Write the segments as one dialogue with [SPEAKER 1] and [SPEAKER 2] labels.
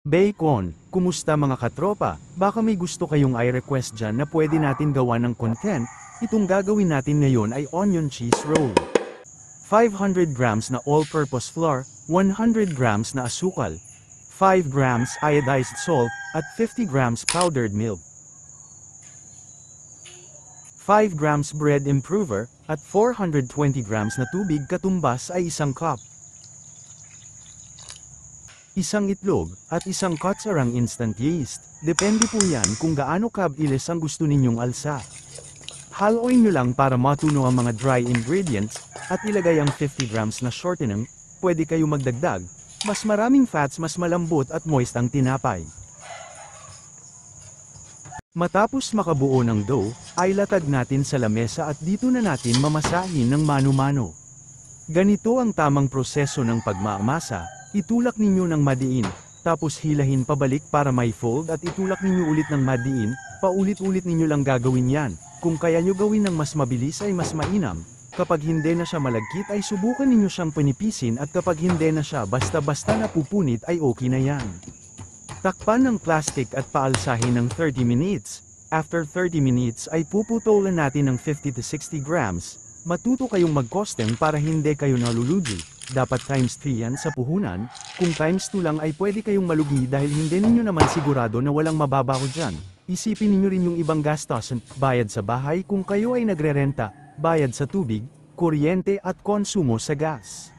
[SPEAKER 1] Bacon, kumusta mga katropa? Baka may gusto kayong i-request dyan na pwede natin gawa ng content. Itong gagawin natin ngayon ay onion cheese roll. 500 grams na all-purpose flour, 100 grams na asukal, 5 grams iodized salt, at 50 grams powdered milk. 5 grams bread improver, at 420 grams na tubig katumbas ay 1 cup. Isang itlog, at isang kutsarang instant yeast. Depende po yan kung gaano kabilis ang gusto ninyong alsa. Haluin nyo lang para matuno ang mga dry ingredients, at ilagay ang 50 grams na shortening. Pwede kayo magdagdag. Mas maraming fats, mas malambot at moist ang tinapay. Matapos makabuo ng dough, ay latag natin sa lamesa at dito na natin mamasahin ng mano-mano. Ganito ang tamang proseso ng pagmamasa. Itulak ninyo ng madiin, tapos hilahin pabalik para may fold at itulak ninyo ulit ng madiin, paulit-ulit ninyo lang gagawin yan. Kung kaya nyo gawin ng mas mabilis ay mas mainam. Kapag hindi na siya malagkit ay subukan ninyo siyang panipisin at kapag hindi na siya basta-basta napupunit ay okay na yan. Takpan ng plastic at paalsahin ng 30 minutes. After 30 minutes ay puputulan natin ng 50 to 60 grams. Matuto kayong mag-costing para hindi kayo nalulugi. Dapat times 3 yan sa puhunan. Kung times 2 lang ay pwede kayong malugi dahil hindi ninyo naman sigurado na walang mababaho dyan. Isipin ninyo rin yung ibang gastos, bayad sa bahay kung kayo ay nagrerenta, bayad sa tubig, kuryente at konsumo sa gas.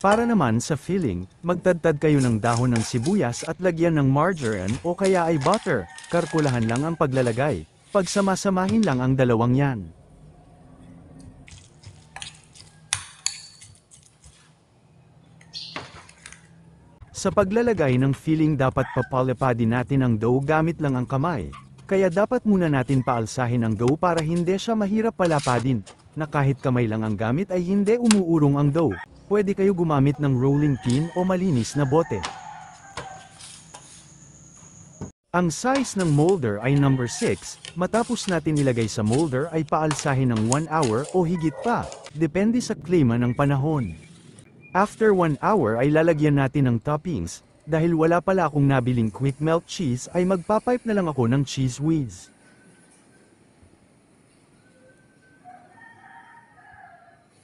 [SPEAKER 1] Para naman sa filling, magtadtad kayo ng dahon ng sibuyas at lagyan ng margarine o kaya ay butter. Kalkulahan lang ang paglalagay. Pagsamasamahin lang ang dalawang yan. Sa paglalagay ng filling dapat papalipadin natin ang dough gamit lang ang kamay. Kaya dapat muna natin paalsahin ang dough para hindi siya mahirap palapadin, na kahit kamay lang ang gamit ay hindi umuurong ang dough. Pwede kayo gumamit ng rolling pin o malinis na bote. Ang size ng molder ay number 6, matapos natin ilagay sa molder ay paalsahin ng 1 hour o higit pa, depende sa klima ng panahon. After 1 hour ay lalagyan natin ng toppings, dahil wala pala akong nabiling quick melt cheese ay magpapipe na lang ako ng cheese whiz.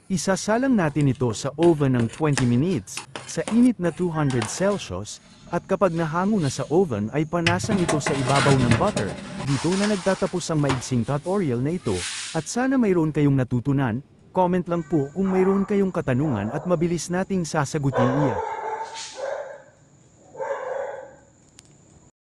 [SPEAKER 1] Isasalang natin ito sa oven ng 20 minutes, sa init na 200 Celsius, at kapag nahango na sa oven ay panasan ito sa ibabaw ng butter. Dito na nagtatapos ang maigsing tutorial na ito, at sana mayroon kayong natutunan. Comment lang po kung mayroon kayong katanungan at mabilis nating sasagutin iya.